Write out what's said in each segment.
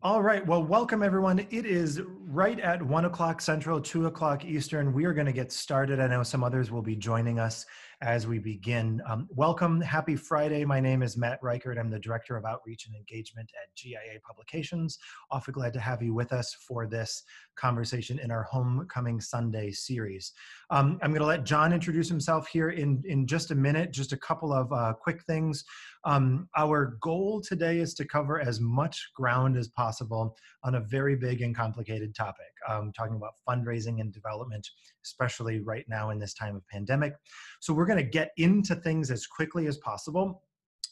All right. Well, welcome everyone. It is right at 1 o'clock Central, 2 o'clock Eastern. We are going to get started. I know some others will be joining us as we begin. Welcome. Happy Friday. My name is Matt Reichert. I'm the Director of Outreach and Engagement at GIA Publications. Awfully glad to have you with us for this conversation in our Homecoming Sunday series. I'm going to let John introduce himself here in just a minute. Just a couple of quick things. Our goal today is to cover as much ground as possible on a very big and complicated topic, talking about fundraising and development, especially right now in this time of pandemic. So we're going to get into things as quickly as possible.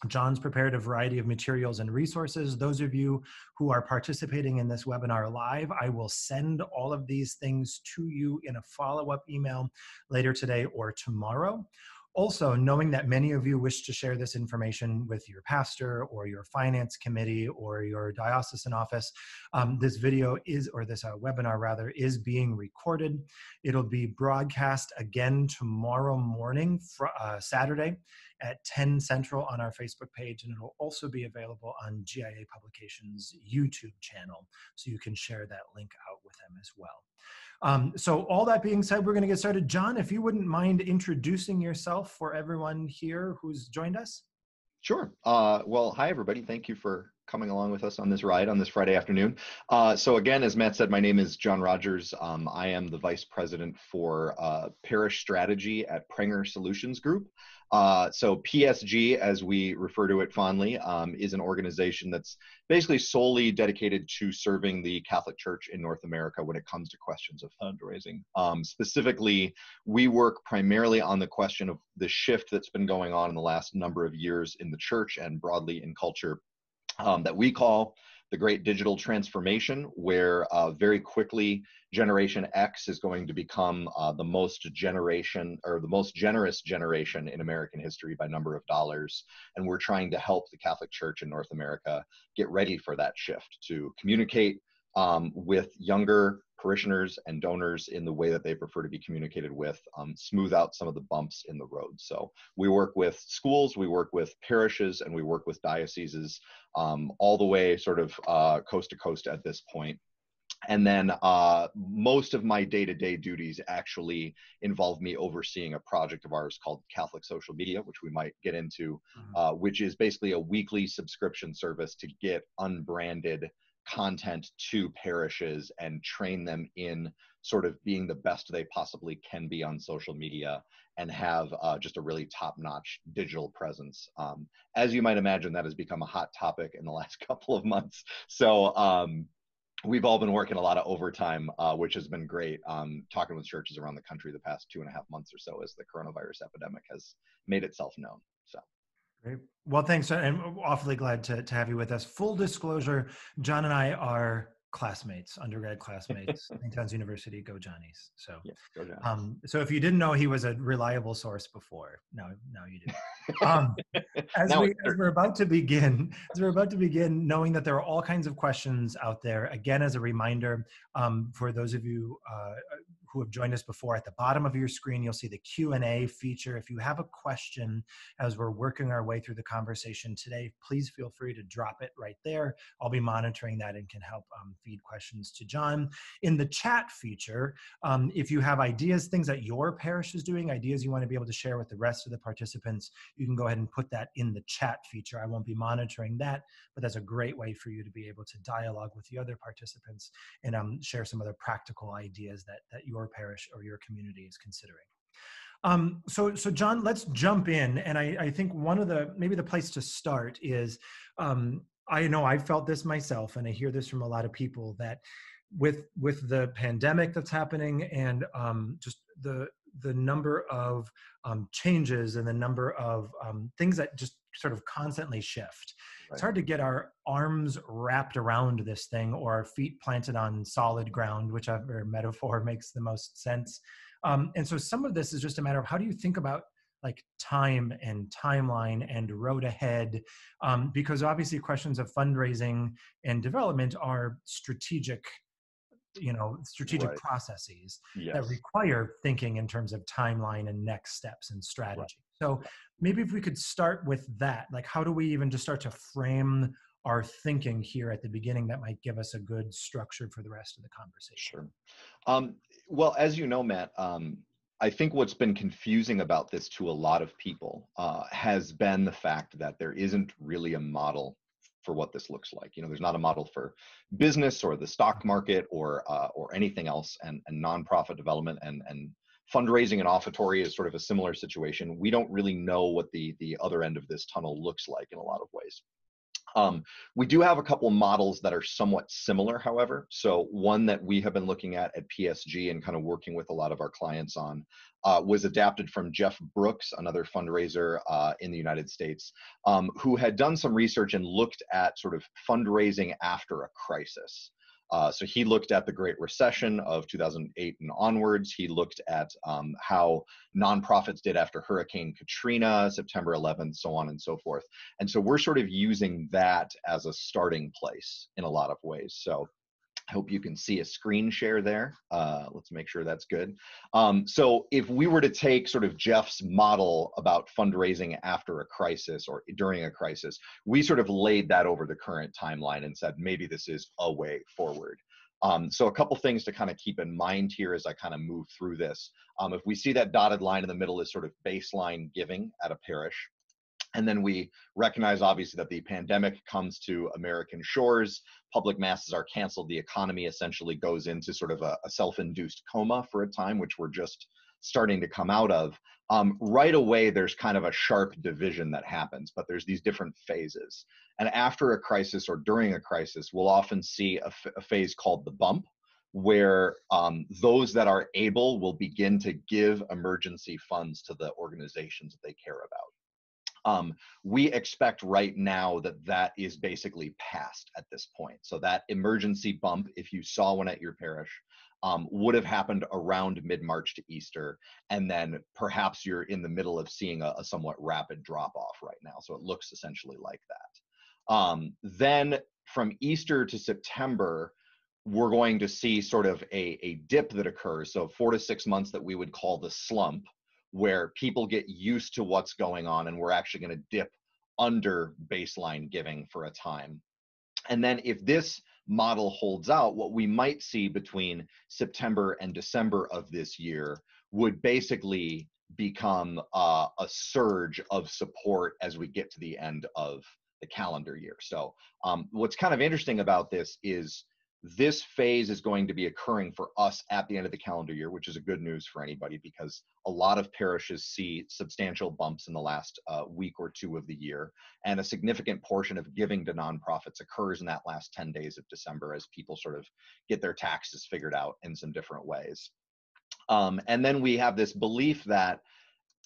John's prepared a variety of materials and resources. Those of you who are participating in this webinar live, I will send all of these things to you in a follow-up email later today or tomorrow. Also, knowing that many of you wish to share this information with your pastor or your finance committee or your diocesan office, this video is, or this webinar rather, is being recorded. It'll be broadcast again tomorrow morning, Saturday at 10 Central on our Facebook page, and it'll also be available on GIA Publications' YouTube channel, so you can share that link out with them as well. So all that being said, we're going to get started. John, if you wouldn't mind introducing yourself for everyone here who's joined us. Sure. Well, hi, everybody. Thank you for coming along with us on this ride on this Friday afternoon. So again, as Matt said, my name is John Rogers. I am the Vice President for Parish Strategy at Prenger Solutions Group. So PSG, as we refer to it fondly, is an organization that's basically solely dedicated to serving the Catholic Church in North America when it comes to questions of fundraising. Specifically, we work primarily on the question of the shift that's been going on in the last number of years in the church and broadly in culture that we call the Great Digital Transformation, where very quickly Generation X is going to become the most generous generation in American history by number of dollars. And we're trying to help the Catholic Church in North America get ready for that shift, to communicate with younger parishioners and donors in the way that they prefer to be communicated with, smooth out some of the bumps in the road. So we work with schools, we work with parishes, and we work with dioceses all the way sort of coast to coast at this point. And then most of my day-to-day duties actually involve me overseeing a project of ours called Catholic Social Media, which we might get into, which is basically a weekly subscription service to get unbranded content to parishes and train them in sort of being the best they possibly can be on social media and have just a really top-notch digital presence. As you might imagine, that has become a hot topic in the last couple of months. So we've all been working a lot of overtime, which has been great, talking with churches around the country the past 2.5 months or so as the coronavirus epidemic has made itself known. So. Great. Well, thanks, and awfully glad to have you with us. Full disclosure, John and I are classmates, undergrad classmates, St. John's University, go Johnnies. So, yeah, go Johnnies. So if you didn't know he was a reliable source before, now you do. As we're about to begin, knowing that there are all kinds of questions out there, again, as a reminder, for those of you who have joined us before, at the bottom of your screen, you'll see the Q&A feature. If you have a question as we're working our way through the conversation today, please feel free to drop it right there. I'll be monitoring that and can help feed questions to John. In the chat feature, if you have ideas, things that your parish is doing, ideas you want to be able to share with the rest of the participants, you can go ahead and put that in the chat feature. I won't be monitoring that, but that's a great way for you to be able to dialogue with the other participants and share some other practical ideas that your parish or your community is considering. So John, let's jump in. And I think maybe the place to start is, I know I felt this myself, and I hear this from a lot of people, that with the pandemic that's happening and just the number of changes and the number of things that just sort of constantly shift. Right. It's hard to get our arms wrapped around this thing or our feet planted on solid ground, whichever metaphor makes the most sense. And so some of this is just a matter of how do you think about like time and timeline and road ahead, because obviously questions of fundraising and development are strategic Right. processes Yes. that require thinking in terms of timeline and next steps and strategy. Right. So maybe if we could start with that, like how do we even just start to frame are thinking here at the beginning that might give us a good structure for the rest of the conversation? Sure. Um, well, as you know, Matt, I think what's been confusing about this to a lot of people has been the fact that there isn't really a model for what this looks like. You know, there's not a model for business or the stock market or anything else, and nonprofit development and fundraising and offertory is sort of a similar situation. We don't really know what the other end of this tunnel looks like in a lot of ways. We do have a couple models that are somewhat similar, however. So one that we have been looking at PSG and kind of working with a lot of our clients on was adapted from Jeff Brooks, another fundraiser in the United States, who had done some research and looked at sort of fundraising after a crisis. So he looked at the Great Recession of 2008 and onwards. He looked at how nonprofits did after Hurricane Katrina, September 11th, so on and so forth. And so we're sort of using that as a starting place in a lot of ways. So I hope you can see a screen share there. Let's make sure that's good. So if we were to take sort of Jeff's model about fundraising after a crisis or during a crisis, we sort of laid that over the current timeline and said, maybe this is a way forward. So a couple things to kind of keep in mind here as I kind of move through this. If we see that dotted line in the middle is sort of baseline giving at a parish. And then we recognize, obviously, that the pandemic comes to American shores, public masses are canceled, the economy essentially goes into sort of a self-induced coma for a time, which we're just starting to come out of. Right away, there's kind of a sharp division that happens, but there's these different phases. And after a crisis or during a crisis, we'll often see a phase called the bump, where those that are able will begin to give emergency funds to the organizations that they care about. We expect right now that that is basically past at this point. So that emergency bump, if you saw one at your parish, would have happened around mid-March to Easter. And then perhaps you're in the middle of seeing a somewhat rapid drop off right now. So it looks essentially like that. Then from Easter to September, we're going to see sort of a dip that occurs. So 4 to 6 months that we would call the slump, where people get used to what's going on and we're actually going to dip under baseline giving for a time. And then if this model holds out, what we might see between September and December of this year would basically become a surge of support as we get to the end of the calendar year. So what's kind of interesting about this is this phase is going to be occurring for us at the end of the calendar year, which is a good news for anybody because a lot of parishes see substantial bumps in the last week or two of the year. And a significant portion of giving to nonprofits occurs in that last 10 days of December as people sort of get their taxes figured out in some different ways. And then we have this belief that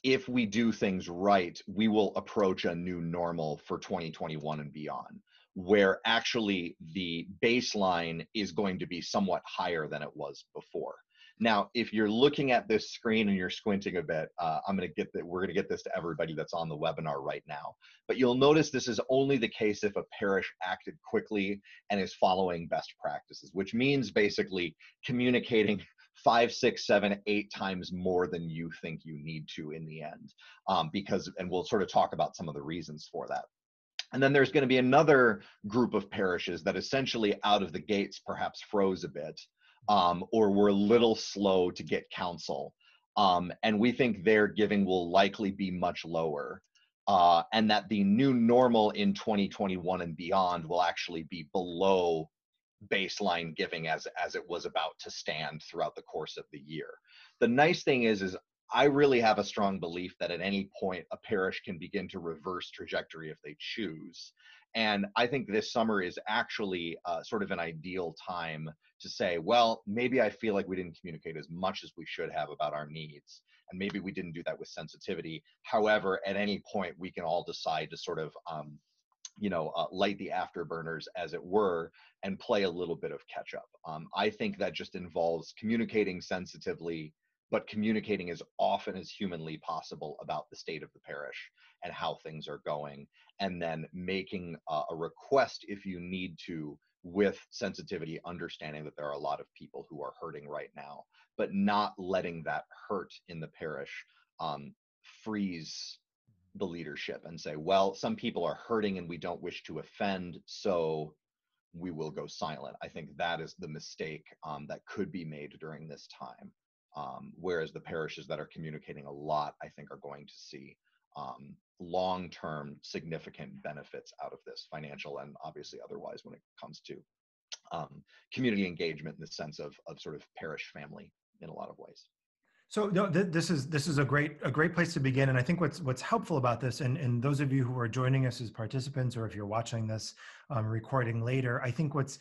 if we do things right, we will approach a new normal for 2021 and beyond, where actually the baseline is going to be somewhat higher than it was before. Now, if you're looking at this screen and you're squinting a bit, we're going to get this to everybody that's on the webinar right now. But you'll notice this is only the case if a parish acted quickly and is following best practices, which means basically communicating 5, 6, 7, 8 times more than you think you need to in the end, and we'll sort of talk about some of the reasons for that. And then there's going to be another group of parishes that essentially out of the gates perhaps froze a bit, or were a little slow to get counsel. And we think their giving will likely be much lower, and that the new normal in 2021 and beyond will actually be below baseline giving as it was about to stand throughout the course of the year. The nice thing is I really have a strong belief that at any point a parish can begin to reverse trajectory if they choose. And I think this summer is actually sort of an ideal time to say, well, maybe I feel like we didn't communicate as much as we should have about our needs. And maybe we didn't do that with sensitivity. However, at any point, we can all decide to sort of light the afterburners, as it were, and play a little bit of catch up. I think that just involves communicating sensitively, but communicating as often as humanly possible about the state of the parish and how things are going, and then making a request if you need to with sensitivity, understanding that there are a lot of people who are hurting right now, but not letting that hurt in the parish freeze the leadership and say, well, some people are hurting and we don't wish to offend, so we will go silent. I think that is the mistake that could be made during this time. Whereas the parishes that are communicating a lot, I think, are going to see long-term significant benefits out of this, financial and obviously otherwise, when it comes to community engagement in the sense of sort of parish family in a lot of ways. So no, this is a great place to begin, and I think what's helpful about this, and those of you who are joining us as participants, or if you're watching this recording later, I think what's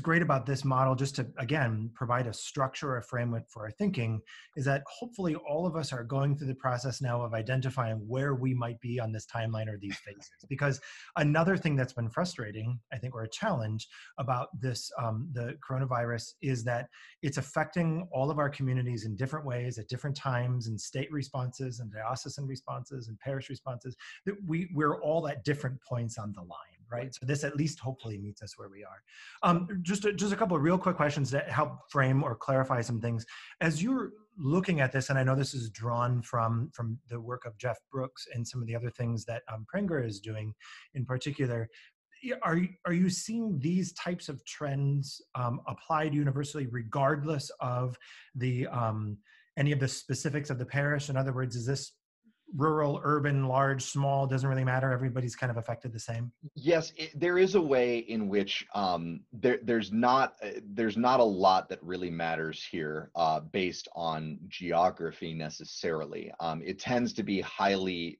great about this model, just to again provide a structure, a framework for our thinking, is that hopefully all of us are going through the process now of identifying where we might be on this timeline or these phases. Because another thing that's been frustrating, I think, or a challenge about this the coronavirus, is that it's affecting all of our communities in different ways at different times, and state responses and diocesan responses and parish responses, that we're all at different points on the line, right? So this at least hopefully meets us where we are. Just a couple of real quick questions that help frame or clarify some things. As you're looking at this, and I know this is drawn from the work of Jeff Brooks and some of the other things that Prenger is doing in particular, are you seeing these types of trends applied universally, regardless of the any of the specifics of the parish? In other words, is this rural, urban, large, small, doesn't really matter? Everybody's kind of affected the same? Yes, there is a way in which there's not a lot that really matters here based on geography necessarily. It tends to be highly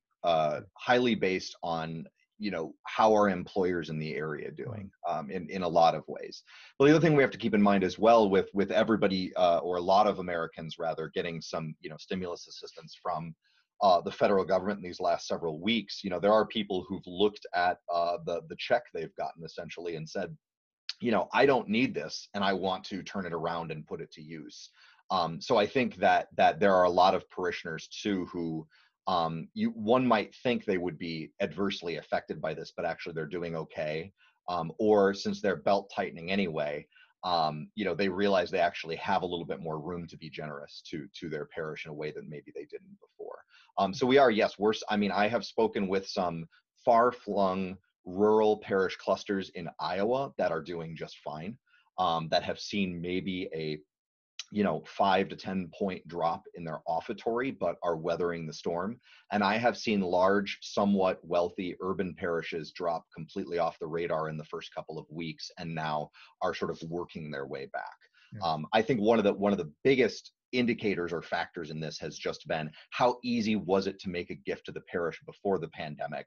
based on, you know, how are employers in the area doing in a lot of ways. Well, the other thing we have to keep in mind as well, with everybody or a lot of Americans rather getting some, you know, stimulus assistance from the federal government in these last several weeks, you know, there are people who've looked at the check they've gotten essentially and said, you know, I don't need this and I want to turn it around and put it to use. So I think that there are a lot of parishioners too who one might think they would be adversely affected by this, but actually they're doing okay. Or since they're belt tightening anyway, you know, they realize they actually have a little bit more room to be generous to their parish in a way that maybe they didn't before. So we are, yes, I mean, I have spoken with some far-flung rural parish clusters in Iowa that are doing just fine, that have seen maybe a, you know, 5 to 10 point drop in their offertory, but are weathering the storm. And I have seen large, somewhat wealthy urban parishes drop completely off the radar in the first couple of weeks, and now are sort of working their way back. Yeah. I think one of the biggest indicators or factors in this has just been how easy was it to make a gift to the parish before the pandemic,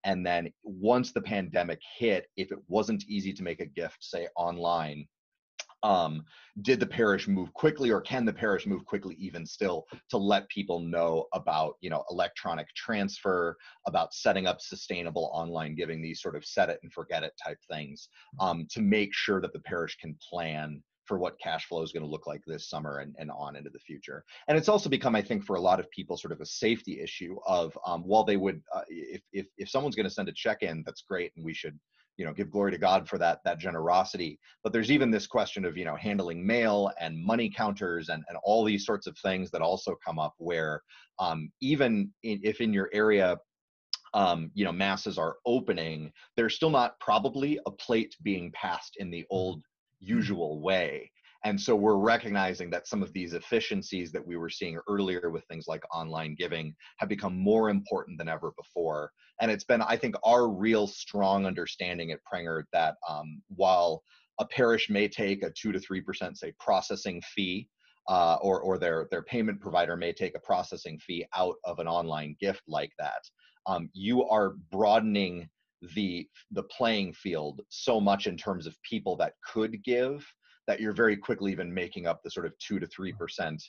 and then once the pandemic hit, if it wasn't easy to make a gift, say online, did the parish move quickly, or can the parish move quickly even still to let people know about, you know, electronic transfer, about setting up sustainable online giving, these sort of set it and forget it type things, to make sure that the parish can plan for what cash flow is going to look like this summer and on into the future. And it's also become, I think, for a lot of people, sort of a safety issue of, while they would, if someone's going to send a check in, that's great, and we should, you know, give glory to God for that generosity. But there's even this question of, you know, handling mail and money counters and all these sorts of things that also come up, where even if in your area, you know, masses are opening, there's still not probably a plate being passed in the old usual way. And so we're recognizing that some of these efficiencies that we were seeing earlier with things like online giving have become more important than ever before. And it's been, I think, our real strong understanding at Prenger that while a parish may take a 2 to 3%, say, processing fee, or their payment provider may take a processing fee out of an online gift like that, you are broadening the playing field so much in terms of people that could give, that you're very quickly even making up the sort of 2 to 3%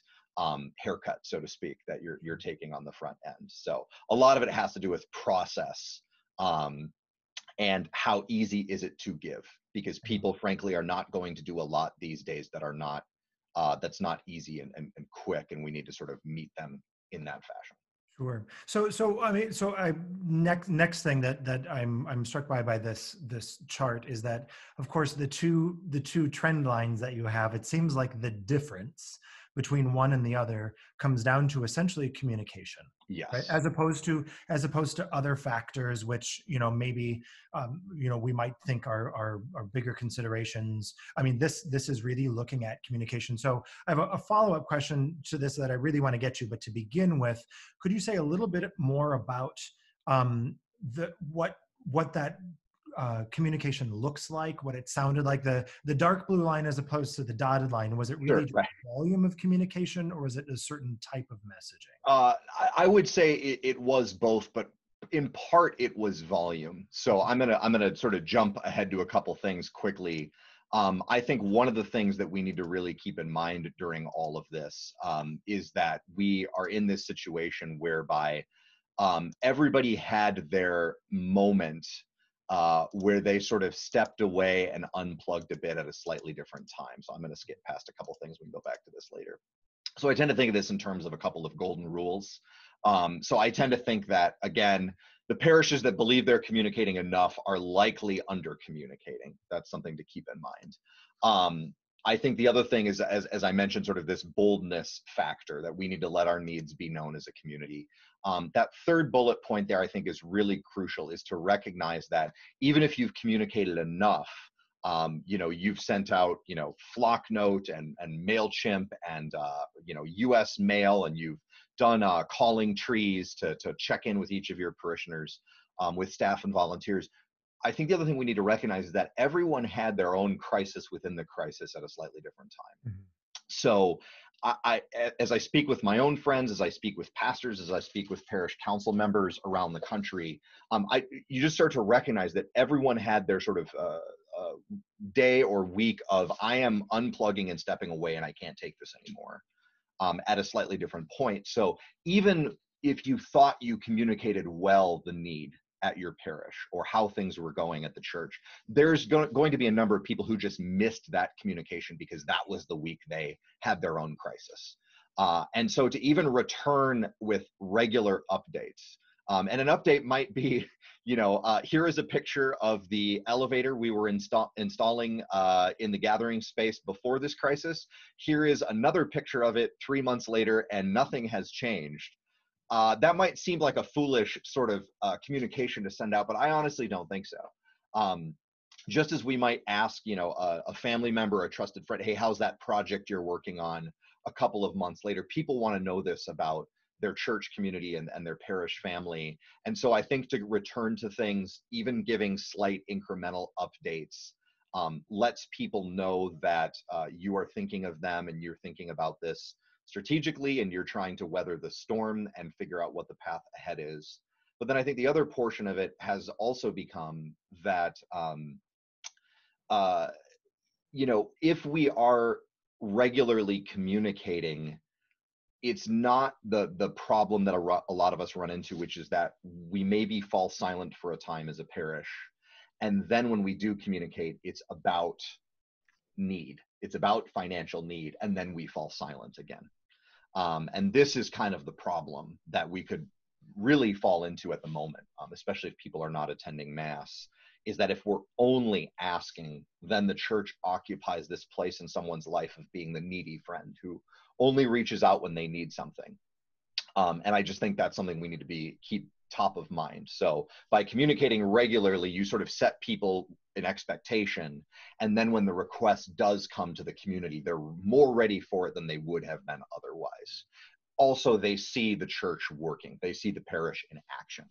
haircut, so to speak, that you're taking on the front end. So a lot of it has to do with process, and how easy is it to give, because people frankly are not going to do a lot these days that are not that's not easy and quick, and we need to sort of meet them in that fashion. Sure. So I mean, next thing that I'm struck by this chart is that, of course, the two trend lines that you have, it seems like the difference between one and the other comes down to essentially communication, right? Yes. As opposed to other factors, which, maybe, we might think are bigger considerations. I mean, this is really looking at communication. So I have a follow-up question to this that I really want to get you, but to begin with, could you say a little bit more about what that communication looks like, what it sounded like, the dark blue line as opposed to the dotted line? Was it really Sure. just Right. volume of communication, or was it a certain type of messaging? I would say it was both, but in part it was volume. So I'm gonna sort of jump ahead to a couple things quickly. I think one of the things that we need to really keep in mind during all of this is that we are in this situation whereby everybody had their moment where they sort of stepped away and unplugged a bit at a slightly different time. So I'm going to skip past a couple things. We can go back to this later. So I tend to think of this in terms of a couple of golden rules. So I tend to think that, again, the parishes that believe they're communicating enough are likely under communicating. That's something to keep in mind. I think the other thing is, as I mentioned, sort of this boldness factor that we need to let our needs be known as a community. That third bullet point there, I think, is really crucial, is to recognize that even if you've communicated enough, you've sent out, Flocknote and MailChimp and, US mail, and you've done calling trees to check in with each of your parishioners with staff and volunteers. I think the other thing we need to recognize is that everyone had their own crisis within the crisis at a slightly different time. Mhm. So as I speak with my own friends, as I speak with pastors, as I speak with parish council members around the country, you just start to recognize that everyone had their sort of day or week of, I am unplugging and stepping away and I can't take this anymore, at a slightly different point. So even if you thought you communicated well the need at your parish or how things were going at the church, there's going to be a number of people who just missed that communication because that was the week they had their own crisis. And so to even return with regular updates, and an update might be, here is a picture of the elevator we were installing in the gathering space before this crisis. Here is another picture of it 3 months later, and nothing has changed. That might seem like a foolish sort of communication to send out, but I honestly don't think so. Just as we might ask, a family member, a trusted friend, hey, how's that project you're working on a couple of months later? People want to know this about their church community and their parish family. And so I think to return to things, even giving slight incremental updates, lets people know that you are thinking of them and you're thinking about this strategically and you're trying to weather the storm and figure out what the path ahead is. But then I think the other portion of it has also become that, if we are regularly communicating, it's not the problem that a lot of us run into, which is that we maybe fall silent for a time as a parish. And then when we do communicate, it's about need. It's about financial need. And then we fall silent again. And this is kind of the problem that we could really fall into at the moment, especially if people are not attending Mass, is that if we're only asking, then the church occupies this place in someone's life of being the needy friend who only reaches out when they need something. And I just think that's something we need to keep top of mind. So by communicating regularly, you sort of set people an expectation. And then when the request does come to the community, they're more ready for it than they would have been otherwise. Also, they see the church working. They see the parish in action.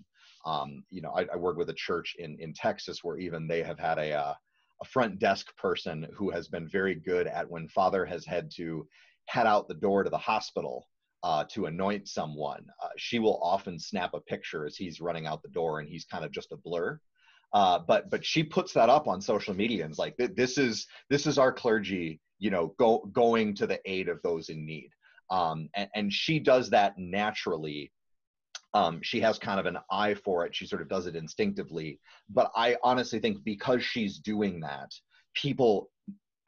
I work with a church in Texas where even they have had a front desk person who has been very good at, when Father has had to head out the door to the hospital to anoint someone, she will often snap a picture as he's running out the door and he's kind of just a blur. But she puts that up on social media and is like, this is our clergy, going to the aid of those in need. And she does that naturally. She has kind of an eye for it. She sort of does it instinctively. But I honestly think because she's doing that, people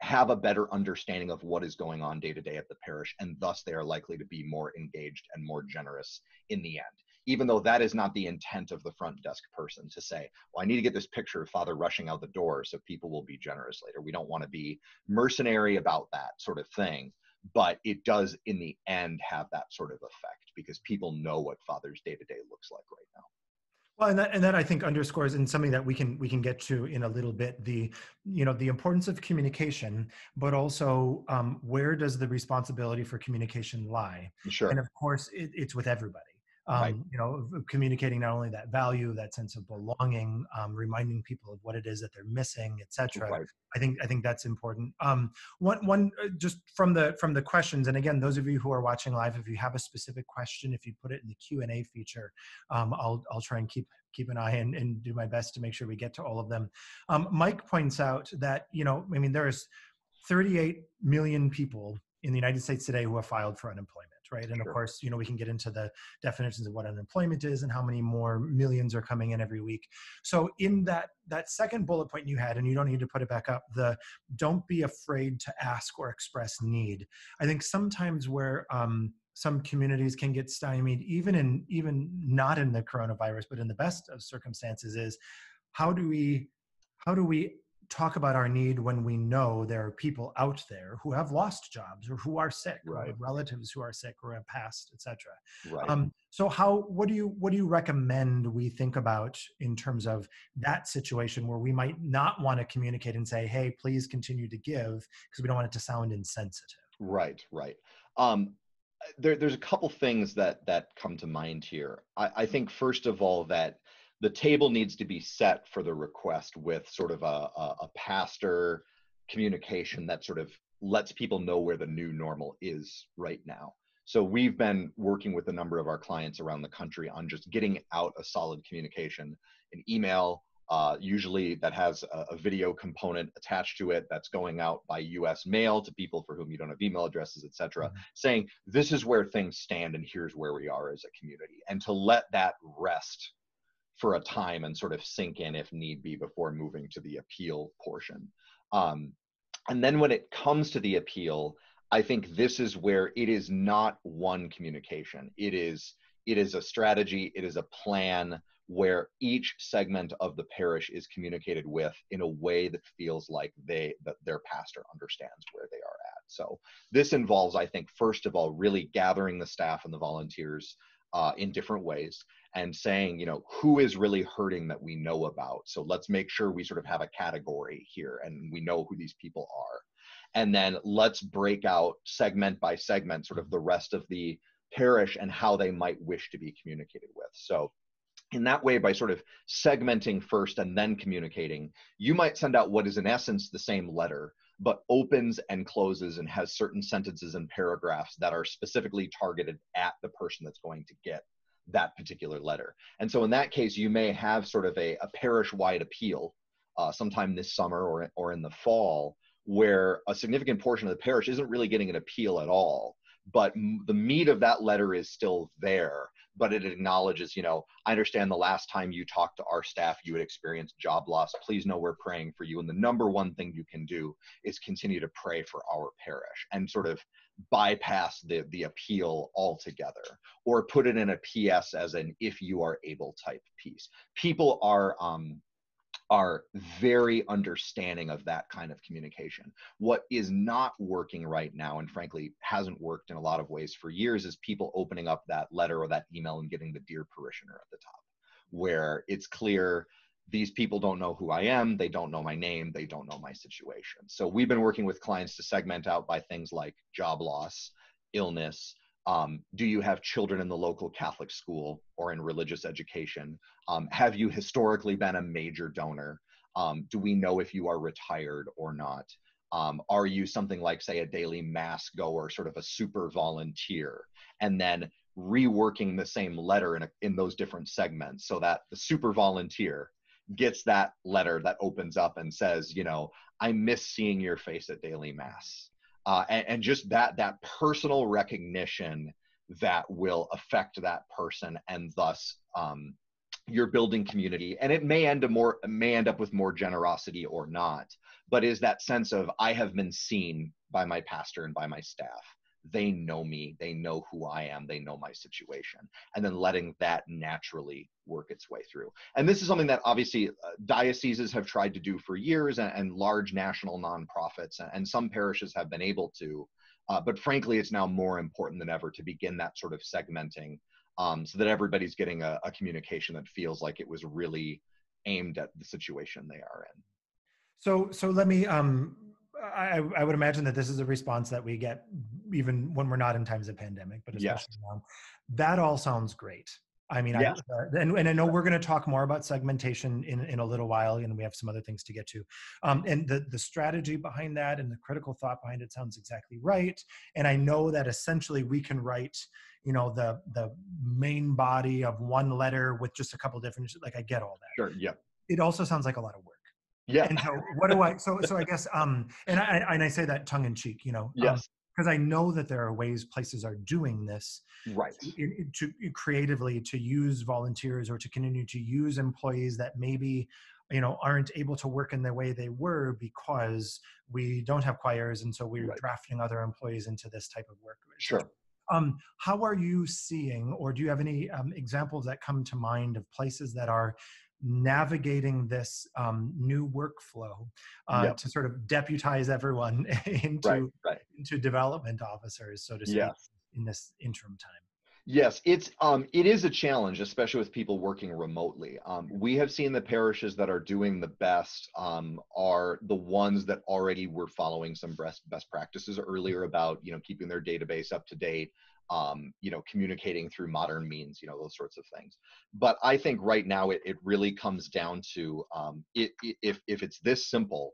have a better understanding of what is going on day to day at the parish, and thus they are likely to be more engaged and more generous in the end. Even though that is not the intent of the front desk person, to say, well, I need to get this picture of Father rushing out the door so people will be generous later. We don't want to be mercenary about that sort of thing. but it does in the end have that sort of effect because people know what Father's Day to Day looks like right now. Well, and that I think underscores, and something that we can get to in a little bit, the the importance of communication, but also where does the responsibility for communication lie? And Sure. of course, it's with everybody. Right. Communicating not only that value, that sense of belonging, reminding people of what it is that they're missing, etc. Right. I think that's important. One just from the questions, and again, those of you who are watching live, if you have a specific question, if you put it in the Q&A feature, I'll try and keep an eye and do my best to make sure we get to all of them. Mike points out that there's 38 million people in the United States today who have filed for unemployment, right? And of Sure. course, we can get into the definitions of what unemployment is and how many more millions are coming in every week. So in that second bullet point you had, and you don't need to put it back up, the don't be afraid to ask or express need. I think sometimes where some communities can get stymied, even not in the coronavirus, but in the best of circumstances, is how do we talk about our need when we know there are people out there who have lost jobs or who are sick, or Right. have relatives who are sick or have passed, etc. Right. So what do you recommend we think about in terms of that situation where we might not want to communicate and say, hey, please continue to give, because we don't want it to sound insensitive? Right. Right. There's a couple things that come to mind here. I think first of all that the table needs to be set for the request with sort of a pastor communication that sort of lets people know where the new normal is right now. So we've been working with a number of our clients around the country on just getting out a solid communication, an email, usually that has a video component attached to it that's going out by US mail to people for whom you don't have email addresses, et cetera, saying this is where things stand and here's where we are as a community. And to let that rest for a time and sort of sink in if need be before moving to the appeal portion. And then when it comes to the appeal, I think this is where it is not one communication. It is a strategy, it is a plan where each segment of the parish is communicated with in a way that feels like that their pastor understands where they are at. So this involves, I think, first of all, really gathering the staff and the volunteers in different ways and saying, who is really hurting that we know about. So let's make sure we sort of have a category here and we know who these people are. And then let's break out segment by segment, sort of the rest of the parish and how they might wish to be communicated with. So in that way, by sort of segmenting first and then communicating, you might send out what is in essence the same letter, but opens and closes and has certain sentences and paragraphs that are specifically targeted at the person that's going to get that particular letter. And so in that case, you may have sort of a parish-wide appeal sometime this summer or in the fall, where a significant portion of the parish isn't really getting an appeal at all, but the meat of that letter is still there. But it acknowledges, I understand the last time you talked to our staff, you had experienced job loss. Please know we're praying for you. And the number one thing you can do is continue to pray for our parish and sort of bypass the appeal altogether, or put it in a PS as an if you are able type piece. People are very understanding of that kind of communication. What is not working right now, and frankly hasn't worked in a lot of ways for years, is people opening up that letter or that email and getting the dear parishioner at the top, where it's clear these people don't know who I am, they don't know my name, they don't know my situation. So we've been working with clients to segment out by things like job loss, illness, do you have children in the local Catholic school or in religious education? Have you historically been a major donor? Do we know if you are retired or not? Are you something like, say, a daily mass goer, sort of a super volunteer? And then reworking the same letter in those different segments so that the super volunteer gets that letter that opens up and says, I miss seeing your face at daily mass. And just that personal recognition that will affect that person, and thus you're building community. And it may end up with more generosity or not, but is that sense of, I have been seen by my pastor and by my staff. They know me, they know who I am, they know my situation, and then letting that naturally work its way through. And this is something that obviously dioceses have tried to do for years, and large national nonprofits, and some parishes have been able to But frankly, it's now more important than ever to begin that sort of segmenting, so that everybody's getting a communication that feels like it was really aimed at the situation they are in. So let me, I would imagine that this is a response that we get even when we're not in times of pandemic, but Yes. especially now. That all sounds great. I mean, Yes. and I know we're going to talk more about segmentation in a little while, and we have some other things to get to. And the strategy behind that and the critical thought behind it sounds exactly right. And I know that essentially we can write, the main body of one letter with just a couple different, like I get all that. Sure. Yeah. It also sounds like a lot of work. Yeah. And so what do I, so I guess, and I say that tongue in cheek, Yes. because I know that there are ways places are doing this Right. to creatively to use volunteers or to continue to use employees that maybe, aren't able to work in the way they were because we don't have choirs. And so we're Right. drafting other employees into this type of work, et cetera. Sure. How are you seeing, or do you have any examples that come to mind of places that are navigating this new workflow Yep. to sort of deputize everyone Right. into Right. development officers, so to speak, Yes. in this interim time? Yes, it is a challenge, especially with people working remotely. We have seen the parishes that are doing the best are the ones that already were following some best practices earlier about keeping their database up to date, communicating through modern means, those sorts of things. But I think right now it really comes down to if it's this simple,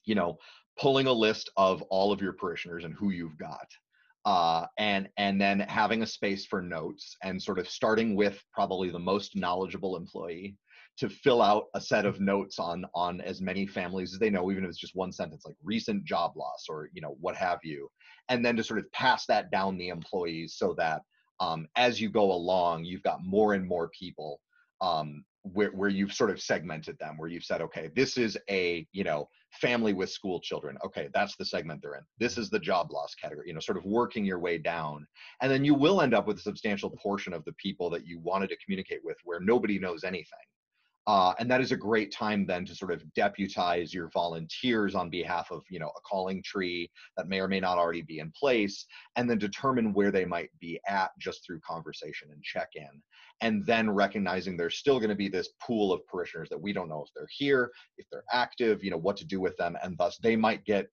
you know, pulling a list of all of your parishioners and who you've got, and then having a space for notes and sort of starting with probably the most knowledgeable employee to fill out a set of notes on as many families as they know, even if it's just one sentence like recent job loss or what have you, and then to sort of pass that down the employees so that as you go along, you've got more and more people, where you've sort of segmented them, where you've said, okay, this is a family with school children. Okay, that's the segment they're in. This is the job loss category, sort of working your way down. And then you will end up with a substantial portion of the people that you wanted to communicate with where nobody knows anything. And that is a great time then to sort of deputize your volunteers on behalf of a calling tree that may or may not already be in place, and then determine where they might be at just through conversation and check-in. And then recognizing there's still going to be this pool of parishioners that we don't know if they're here, if they're active, what to do with them, and thus they might get,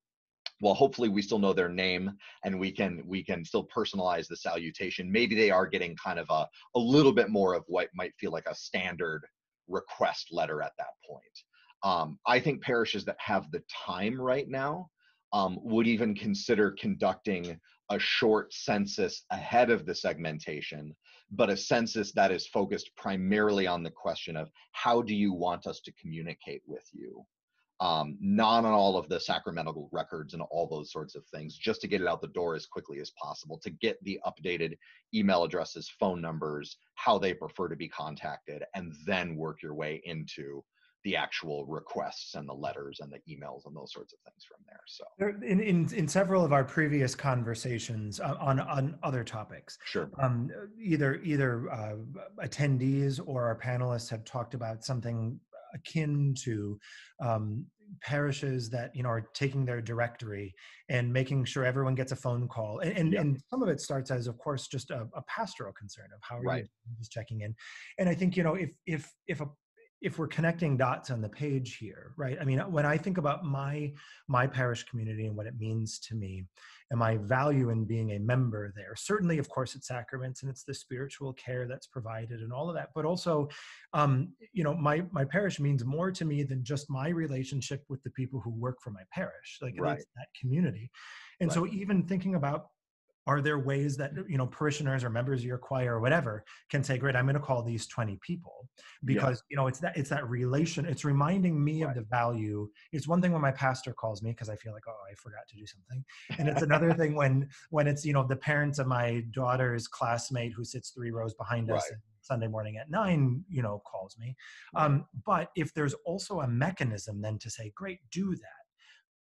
well, hopefully we still know their name and we can still personalize the salutation. Maybe they are getting kind of a little bit more of what might feel like a standard request letter at that point. I think parishes that have the time right now would even consider conducting a short census ahead of the segmentation, but a census that is focused primarily on the question of how do you want us to communicate with you? Not on all of the sacramental records and all those sorts of things, just to get it out the door as quickly as possible, to get the updated email addresses, phone numbers, how they prefer to be contacted, and then work your way into the actual requests and the letters and the emails and those sorts of things from there. So In several of our previous conversations on other topics, sure. Either attendees or our panelists have talked about something akin to parishes that are taking their directory and making sure everyone gets a phone call, and some of it starts as, of course, just a pastoral concern of how are you Right. doing, just checking in. And I think if we're connecting dots on the page here, right? I mean, when I think about my parish community and what it means to me and my value in being a member there, certainly, of course, it's sacraments and it's the spiritual care that's provided and all of that. But also, my parish means more to me than just my relationship with the people who work for my parish. Like, Right. it's that community. And Right. so even thinking about, are there ways that parishioners or members of your choir or whatever can say, great, I'm going to call these 20 people, because it's that relation. It's reminding me of the value. It's one thing when my pastor calls me because I feel like, oh, I forgot to do something, and it's another thing when it's the parents of my daughter's classmate who sits 3 rows behind us Right. Sunday morning at 9 calls me. Right. But if there's also a mechanism then to say, great, do that.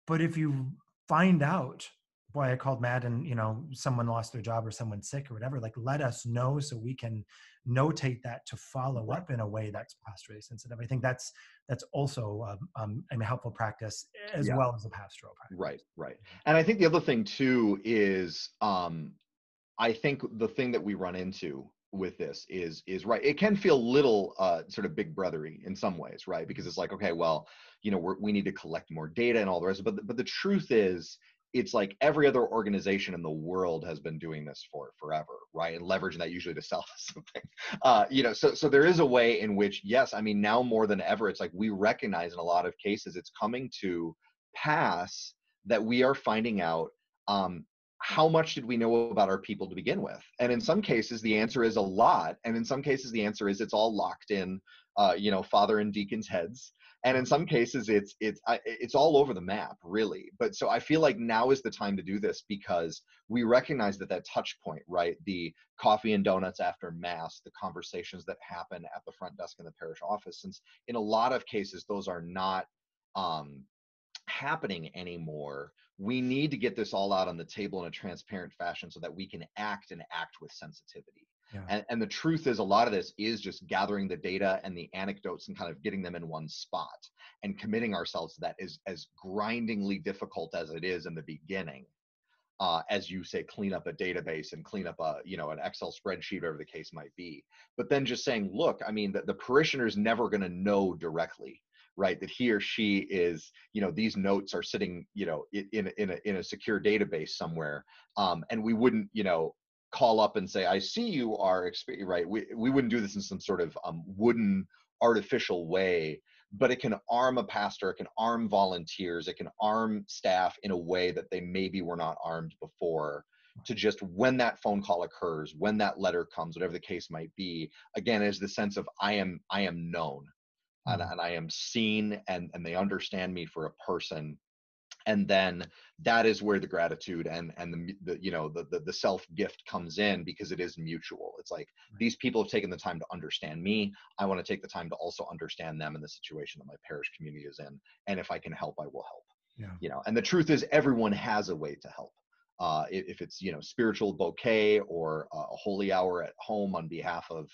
But if you find out boy, I called Matt and, someone lost their job or someone's sick or whatever, like let us know so we can notate that to follow Right. up in a way that's pastorally sensitive. I think that's also a helpful practice as Yeah. well as a pastoral Right. practice. Right. And I think the other thing too is, I think the thing that we run into with this is right. It can feel little sort of big brothery in some ways, right? Because it's like, okay, well, we need to collect more data and all the rest. But the truth is, it's like every other organization in the world has been doing this for forever, right? And leveraging that usually to sell something. So there is a way in which, yes, I mean, now more than ever, it's like we recognize in a lot of cases it's coming to pass that we are finding out, how much did we know about our people to begin with? And in some cases, the answer is a lot. And in some cases, the answer is it's all locked in, father and deacon's heads. And in some cases, it's all over the map, really. But so I feel like now is the time to do this because we recognize that touch point, right? The coffee and donuts after mass, the conversations that happen at the front desk in the parish office, since in a lot of cases, those are not happening anymore. We need to get this all out on the table in a transparent fashion so that we can act with sensitivity. Yeah. And the truth is, a lot of this is just gathering the data and the anecdotes and kind of getting them in one spot and committing ourselves to that is as grindingly difficult as it is in the beginning. As you say, clean up a database and clean up an Excel spreadsheet, whatever the case might be. But then just saying, look, I mean, the parishioner's never going to know directly, right, that he or she is, these notes are sitting, in a secure database somewhere, and we wouldn't, call up and say, I see you are, right? We wouldn't do this in some sort of wooden artificial way, but it can arm a pastor, it can arm volunteers, it can arm staff in a way that they maybe were not armed before, to just, when that phone call occurs, when that letter comes, whatever the case might be, again, is the sense of I am known, and I am seen, and they understand me for a person. And then that is where the gratitude and the self gift comes in, because it is mutual. It's like, these people have taken the time to understand me. I want to take the time to also understand them in the situation that my parish community is in. And if I can help, I will help. Yeah. And the truth is, everyone has a way to help. If it's spiritual bouquet or a holy hour at home on behalf of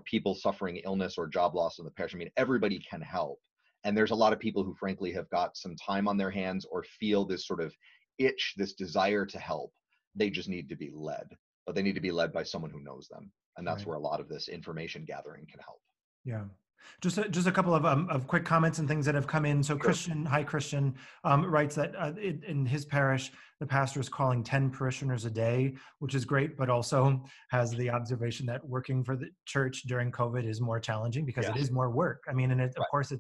people suffering illness or job loss in the parish, I mean, everybody can help. And there's a lot of people who frankly have got some time on their hands or feel this sort of itch, this desire to help. They just need to be led, but they need to be led by someone who knows them. And that's Right. where a lot of this information gathering can help. Yeah. Just a couple of quick comments and things that have come in. So Sure. Christian, hi Christian, writes that in his parish, the pastor is calling 10 parishioners a day, which is great, but also has the observation that working for the church during COVID is more challenging because it is more work. I mean, and of course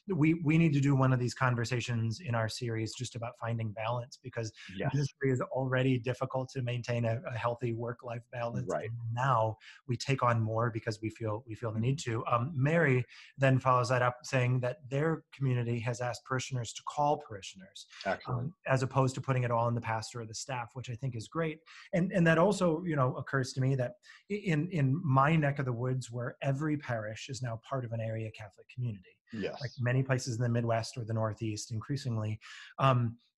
we need to do one of these conversations in our series just about finding balance, because ministry is already difficult to maintain a healthy work-life balance. And now we take on more because we feel the need to. Mary then follows that up saying that their community has asked parishioners to call parishioners, as opposed to putting it all in the pastor or the staff, which I think is great. And that also, occurs to me that in my neck of the woods, where every parish is now part of an area Catholic community, like many places in the Midwest or the Northeast, increasingly,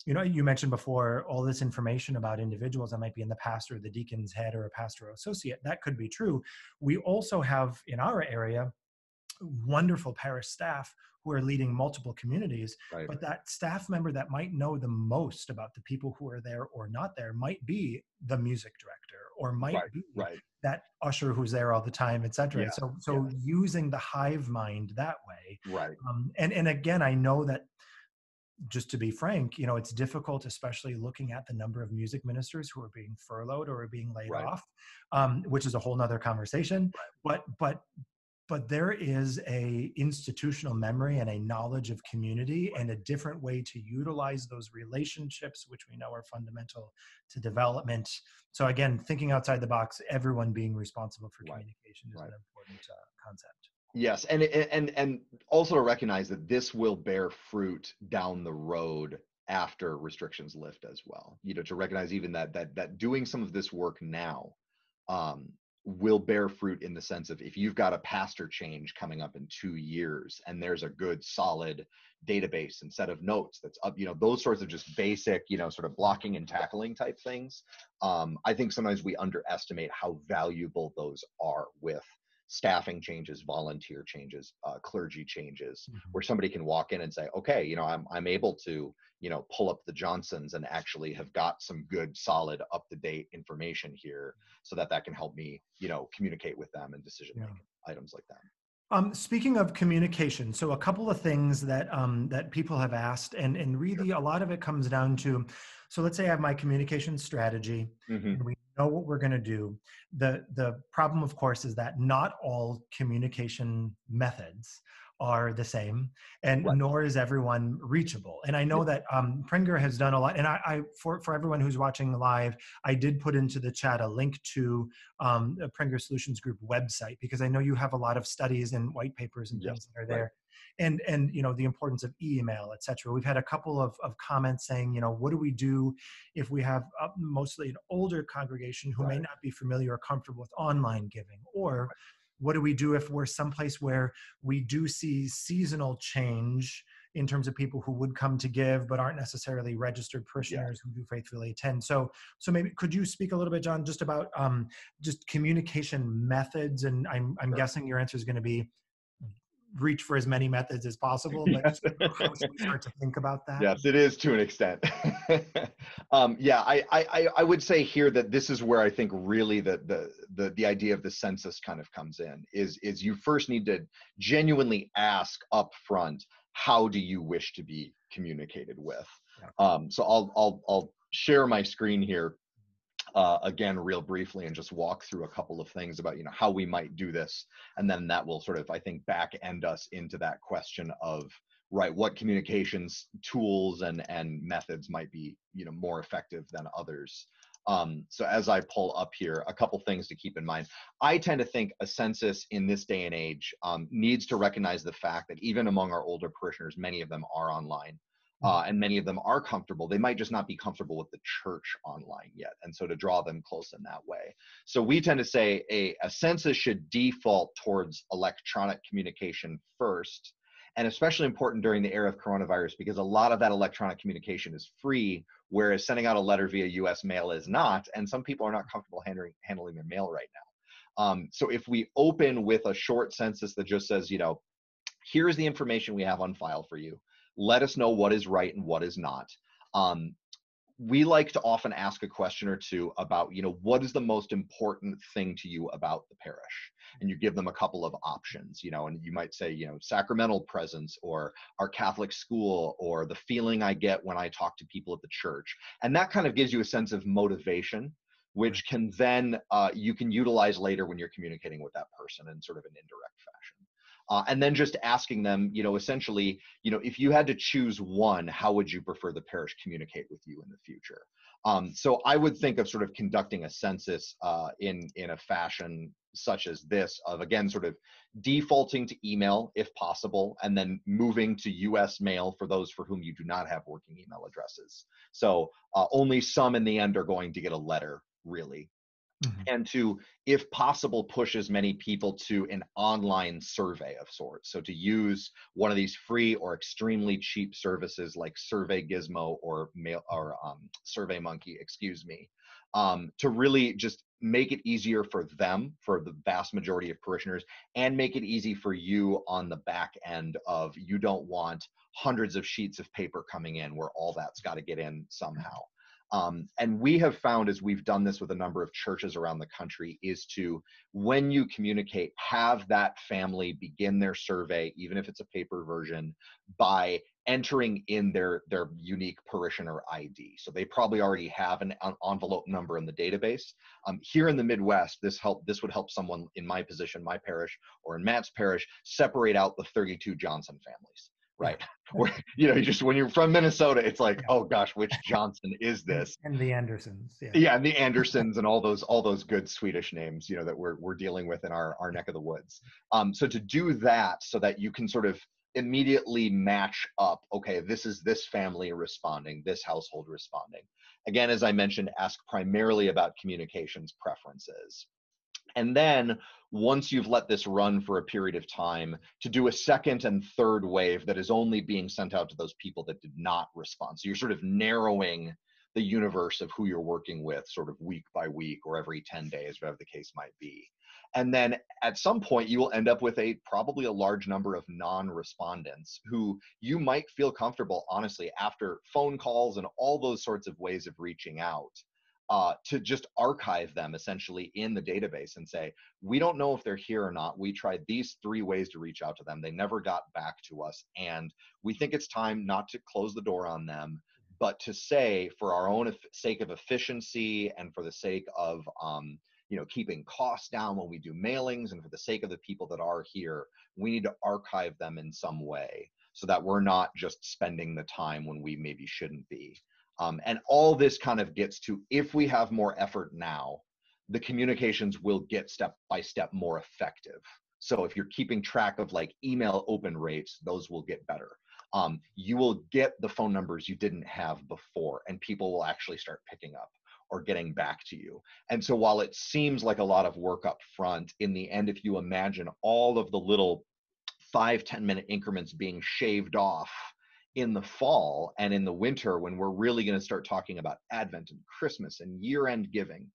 you mentioned before all this information about individuals that might be in the pastor or the deacon's head or a pastoral associate. That could be true. We also have in our area wonderful parish staff who are leading multiple communities, but that staff member that might know the most about the people who are there or not there might be the music director, or might be that usher who's there all the time, etc. So using the hive mind that way. And again, I know that, just to be frank, it's difficult, especially looking at the number of music ministers who are being furloughed or are being laid off, which is a whole nother conversation. But there is a institutional memory and a knowledge of community and a different way to utilize those relationships, which we know are fundamental to development. So again, thinking outside the box, everyone being responsible for communication is an important concept. Yes, and also to recognize that this will bear fruit down the road after restrictions lift as well. To recognize even that doing some of this work now, will bear fruit in the sense of if you've got a pastor change coming up in 2 years and there's a good solid database and set of notes that's up, those sorts of just basic, sort of blocking and tackling type things. I think sometimes we underestimate how valuable those are with staffing changes, volunteer changes, clergy changes, where somebody can walk in and say, okay, I'm able to, pull up the Johnsons and actually have got some good, solid, up-to-date information here, so that can help me, communicate with them and decision-making items like that. Speaking of communication, so a couple of things that that people have asked, and really a lot of it comes down to, so let's say I have my communication strategy, and we know what we're going to do. The problem, of course, is that not all communication methods are the same, and nor is everyone reachable. And I know that Prenger has done a lot, and I for everyone who's watching live, I did put into the chat a link to the Prenger Solutions Group website, because I know you have a lot of studies and white papers and things that are there. And the importance of email, et cetera. We've had a couple of comments saying, what do we do if we have mostly an older congregation who may not be familiar or comfortable with online giving? Or what do we do if we're someplace where we do see seasonal change in terms of people who would come to give but aren't necessarily registered parishioners who do faithfully attend? So maybe could you speak a little bit, John, just about just communication methods? And I'm guessing your answer is going to be reach for as many methods as possible, but just how should we start to think about that? Yes, it is to an extent. I would say here that this is where I think really the idea of the census kind of comes in, is you first need to genuinely ask up front, how do you wish to be communicated with? So I'll share my screen here again real briefly and just walk through a couple of things about how we might do this, and then that will sort of, I think, back end us into that question of what communications tools and methods might be more effective than others. So as I pull up here, a couple things to keep in mind. I tend to think a census in this day and age needs to recognize the fact that even among our older parishioners, many of them are online. And many of them are comfortable. They might just not be comfortable with the church online yet. And so to draw them close in that way. So we tend to say a census should default towards electronic communication first, and especially important during the era of coronavirus, because a lot of that electronic communication is free, whereas sending out a letter via US mail is not. And some people are not comfortable handling their mail right now. So if we open with a short census that just says, here's the information we have on file for you. Let us know what is right and what is not. We like to often ask a question or two about, what is the most important thing to you about the parish? And you give them a couple of options, and you might say, sacramental presence, or our Catholic school, or the feeling I get when I talk to people at the church. And that kind of gives you a sense of motivation, which can then, you can utilize later when you're communicating with that person in sort of an indirect fashion. And then just asking them, essentially, if you had to choose one, how would you prefer the parish communicate with you in the future? So I would think of sort of conducting a census in a fashion such as this, of, again, sort of defaulting to email if possible, and then moving to US mail for those for whom you do not have working email addresses. So only some in the end are going to get a letter, really. And to, if possible, push as many people to an online survey of sorts. So to use one of these free or extremely cheap services like Survey Gizmo or Survey Monkey, to really just make it easier for them, for the vast majority of parishioners, and make it easy for you on the back end of, you don't want hundreds of sheets of paper coming in where all that's got to get in somehow. And we have found, as we've done this with a number of churches around the country, is to, when you communicate, have that family begin their survey, even if it's a paper version, by entering in their unique parishioner ID. So they probably already have an envelope number in the database. Here in the Midwest, this would help someone in my position, my parish, or in Matt's parish, separate out the 32 Johnson families. Right. Where, when you're from Minnesota, it's like, oh gosh, which Johnson is this? And the Andersons. Yeah, and the Andersons and all those good Swedish names, that we're dealing with in our neck of the woods. So to do that, so that you can sort of immediately match up, okay, this is this family responding, this household responding. Again, as I mentioned, ask primarily about communications preferences. And then once you've let this run for a period of time, to do a second and third wave that is only being sent out to those people that did not respond. So you're sort of narrowing the universe of who you're working with sort of week by week or every 10 days, whatever the case might be. And then at some point you will end up with probably a large number of non-respondents who you might feel comfortable, honestly, after phone calls and all those sorts of ways of reaching out, to just archive them essentially in the database and say, we don't know if they're here or not. We tried these 3 ways to reach out to them. They never got back to us. And we think it's time not to close the door on them, but to say, for our own sake of efficiency and for the sake of keeping costs down when we do mailings, and for the sake of the people that are here, we need to archive them in some way so that we're not just spending the time when we maybe shouldn't be. And all this kind of gets to, if we have more effort now, the communications will get step by step more effective. So if you're keeping track of like email open rates, those will get better. You will get the phone numbers you didn't have before, and people will actually start picking up or getting back to you. And so while it seems like a lot of work up front, in the end, if you imagine all of the little 5-10 minute increments being shaved off in the fall and in the winter, when we're really going to start talking about Advent and Christmas and year-end giving,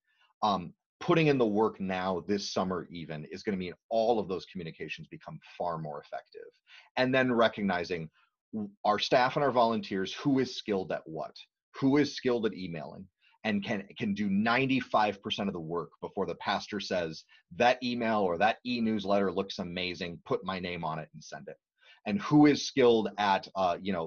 putting in the work now this summer even is going to mean all of those communications become far more effective. And then recognizing our staff and our volunteers, who is skilled at what, who is skilled at emailing, and can do 95% of the work before the pastor says, that email or that e-newsletter looks amazing, put my name on it and send it. And who is skilled at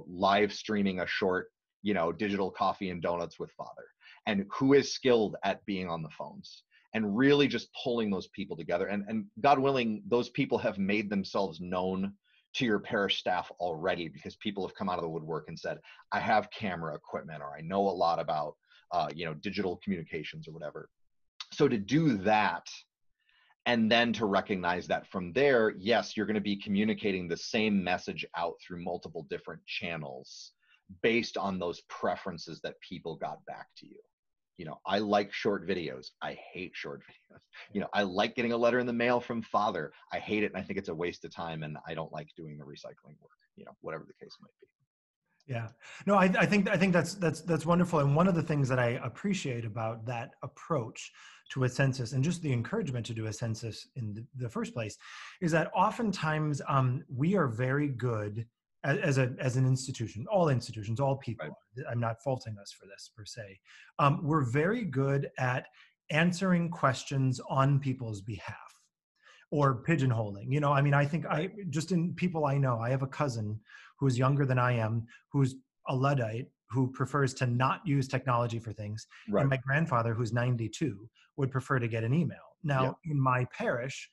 live streaming a short digital coffee and donuts with Father, and who is skilled at being on the phones, and really just pulling those people together. And God willing, those people have made themselves known to your parish staff already, because people have come out of the woodwork and said, I have camera equipment, or I know a lot about digital communications or whatever. So to do that, and then to recognize that from there, yes, you're going to be communicating the same message out through multiple different channels based on those preferences that people got back to you. I like short videos. I hate short videos. I like getting a letter in the mail from Father. I hate it, and I think it's a waste of time, and I don't like doing the recycling work, whatever the case might be. Yeah, no, I think that's wonderful. And one of the things that I appreciate about that approach to a census, and just the encouragement to do a census in the first place, is that oftentimes we are very good as an institution, all institutions, all people. Right. I'm not faulting us for this per se. We're very good at answering questions on people's behalf, or pigeonholing. I think just in people I know, I have a cousin who's younger than I am, who's a Luddite, who prefers to not use technology for things. Right. And my grandfather, who's 92, would prefer to get an email. Now, in my parish,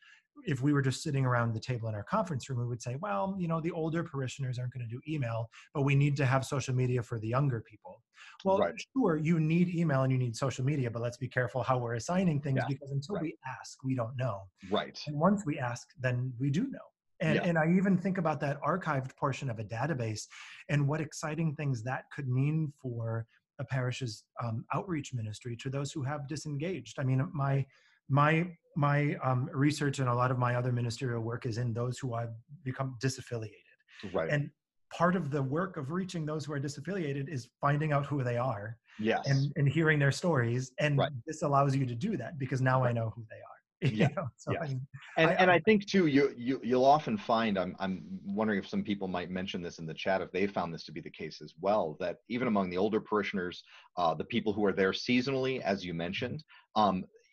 if we were just sitting around the table in our conference room, we would say, well, the older parishioners aren't going to do email, but we need to have social media for the younger people. Well, sure, you need email and you need social media, but let's be careful how we're assigning things, because until we ask, we don't know. Right. And once we ask, then we do know. And I even think about that archived portion of a database and what exciting things that could mean for a parish's outreach ministry to those who have disengaged. I mean, my research and a lot of my other ministerial work is in those who have become disaffiliated. Right. And part of the work of reaching those who are disaffiliated is finding out who they are. Yes. And hearing their stories. And this allows you to do that, because now I know who they are. Yeah. I think too, you'll often find, I'm wondering if some people might mention this in the chat, if they found this to be the case as well, that even among the older parishioners, the people who are there seasonally, as you mentioned,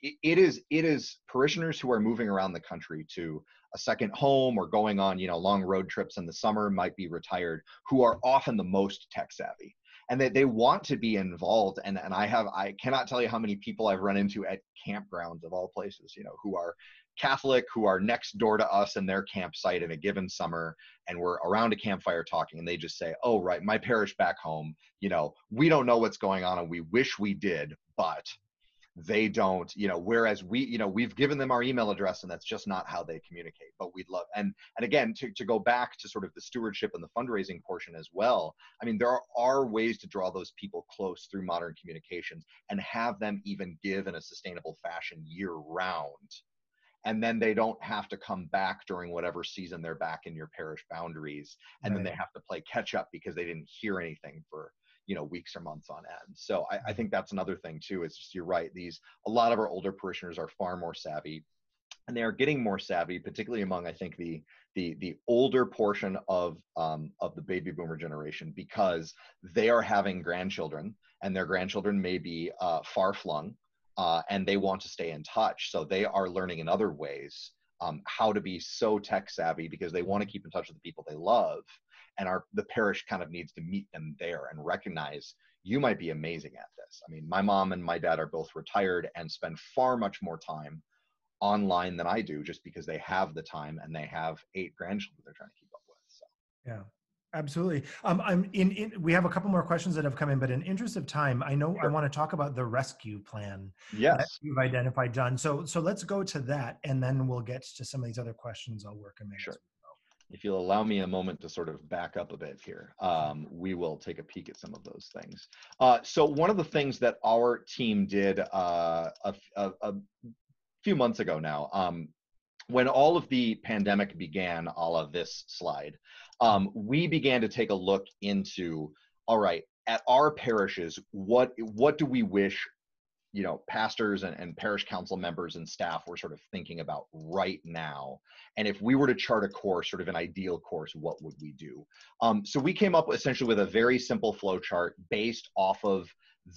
it is parishioners who are moving around the country to a second home, or going on long road trips in the summer, might be retired, who are often the most tech savvy. And they want to be involved. And I cannot tell you how many people I've run into at campgrounds of all places, who are Catholic, who are next door to us in their campsite in a given summer, and we're around a campfire talking, and they just say, oh, right, my parish back home, we don't know what's going on, and we wish we did, but they don't, whereas we've given them our email address, and that's just not how they communicate. But we'd love, and again, to go back to sort of the stewardship and the fundraising portion as well, I mean, there are ways to draw those people close through modern communications and have them even give in a sustainable fashion year round, and then they don't have to come back during whatever season they're back in your parish boundaries, and then Right. they have to play catch up because they didn't hear anything for weeks or months on end. So I think that's another thing too. It's just, you're right, a lot of our older parishioners are far more savvy, and they are getting more savvy, particularly among, I think, the older portion of the baby boomer generation, because they are having grandchildren, and their grandchildren may be far flung, and they want to stay in touch. So they are learning in other ways how to be so tech savvy, because they want to keep in touch with the people they love, and the parish kind of needs to meet them there and recognize, you might be amazing at this. I mean, my mom and my dad are both retired and spend far much more time online than I do, just because they have the time and they have 8 grandchildren they're trying to keep up with. So. Yeah, absolutely. We have a couple more questions that have come in, but in interest of time, I know I Sure. want to talk about the rescue plan that Yes. you've identified, John. So let's go to that, and then we'll get to some of these other questions. I'll work them in as Sure. we If you'll allow me a moment to sort of back up a bit here, we will take a peek at some of those things. So one of the things that our team did a few months ago now, when all of the pandemic began, a la this slide, we began to take a look into, all right, at our parishes, what do we wish pastors and parish council members and staff were sort of thinking about right now? And if we were to chart a course, sort of an ideal course, what would we do? So we came up essentially with a very simple flow chart based off of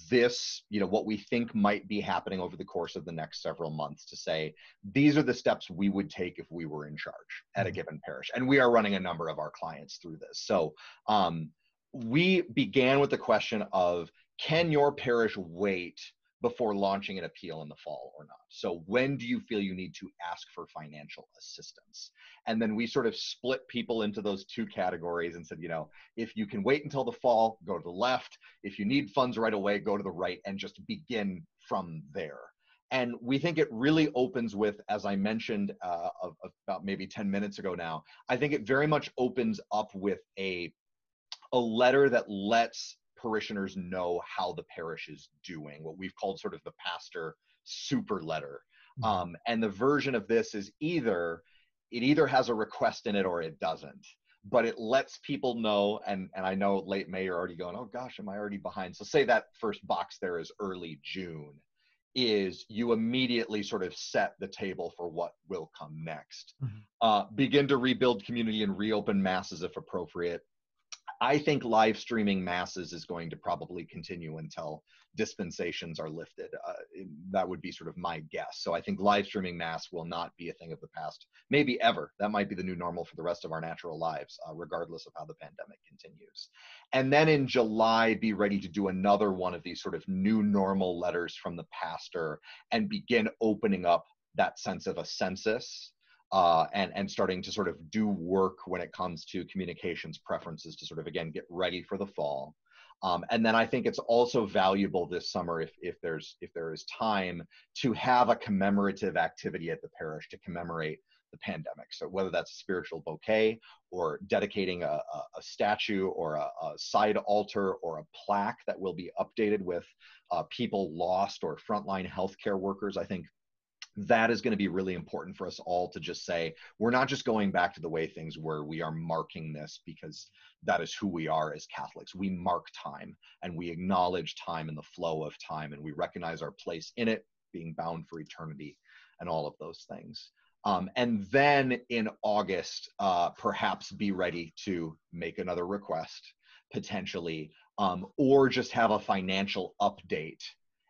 this, what we think might be happening over the course of the next several months, to say, these are the steps we would take if we were in charge at a given parish. And we are running a number of our clients through this. So we began with the question of, can your parish wait before launching an appeal in the fall or not? So when do you feel you need to ask for financial assistance? And then we sort of split people into those 2 categories and said, if you can wait until the fall, go to the left. If you need funds right away, go to the right, and just begin from there. And we think it really opens with, as I mentioned about maybe 10 minutes ago now, I think it very much opens up with a letter that lets parishioners know how the parish is doing, what we've called sort of the pastor super letter. And the version of this is it either has a request in it or it doesn't, but it lets people know, and I know late May you're already going, oh gosh, am I already behind? So say that first box there is early June, is you immediately sort of set the table for what will come next. Begin to rebuild community and reopen masses if appropriate. I think live streaming masses is going to probably continue until dispensations are lifted. That would be sort of my guess. So I think live streaming mass will not be a thing of the past, maybe ever. That might be the new normal for the rest of our natural lives, regardless of how the pandemic continues. And then in July, be ready to do another one of these sort of new normal letters from the pastor and begin opening up that sense of a census. And starting to sort of do work when it comes to communications preferences to sort of, again, get ready for the fall. And then I think it's also valuable this summer, if there is time, to have a commemorative activity at the parish to commemorate the pandemic. So whether that's a spiritual bouquet, or dedicating a statue, or a side altar, or a plaque that will be updated with people lost or frontline healthcare workers, I think that is going to be really important for us all to just say, we're not just going back to the way things were. We are marking this because that is who we are as Catholics. We mark time, and we acknowledge time and the flow of time, and we recognize our place in it, being bound for eternity, and all of those things. And then in August, perhaps be ready to make another request, potentially, or just have a financial update